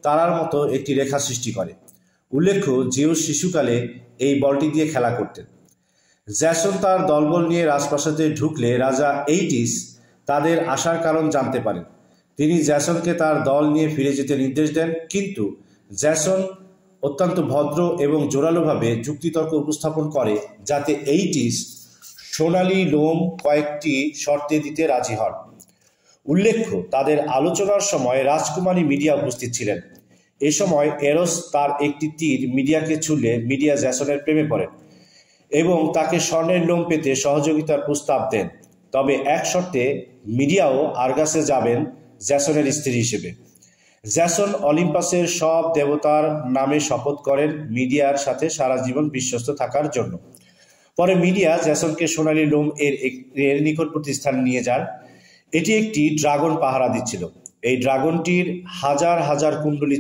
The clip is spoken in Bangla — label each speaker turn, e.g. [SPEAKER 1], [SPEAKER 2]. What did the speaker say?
[SPEAKER 1] তারার মতো একটি রেখা সৃষ্টি করে। উল্লেখ্য, জিউস শিশুকালে এই বলটি দিয়ে খেলা করতেন। জ্যাসন তার দলবল নিয়ে রাজপ্রাসাদে ঢুকলে রাজা এইটিস তাদের আসার কারণ জানতে পারেন। তিনি জ্যাসনকে তার দল নিয়ে ফিরে যেতে নির্দেশ দেন, কিন্তু জ্যাসন অত্যন্ত ভদ্র এবং জোরালোভাবে যুক্তিতর্ক উপস্থাপন করে যাতে এইটিস সোনালি লোম কয়েকটি শর্তে দিতে রাজি হন। উল্লেখ্য, তাদের আলোচনার সময় রাজকুমারী মিডিয়া উপস্থিত ছিলেন। এ সময় এরোস তার একটি তীর মিডিয়াকে ছুঁড়লে মিডিয়া জ্যাসনের প্রেমে পড়েন এবং তাকে স্বর্ণের লোম পেতে সহযোগিতার প্রস্তাব দেন। তবে এক শর্তে, মিডিয়াও আর্গাসে যাবেন জ্যাসনের স্ত্রী হিসেবে। জ্যাসন অলিম্পাসের সব দেবতার নামে শপথ করেন মিডিয়ার সাথে সারা জীবন বিশ্বস্ত থাকার জন্য। পরে মিডিয়া জ্যাসনকে সোনালি লোম এর নিকটবর্তী স্থানে নিয়ে যান। এটি একটি ড্রাগন পাহারা দিচ্ছিল। এই ড্রাগনটির হাজার হাজার কুণ্ডলী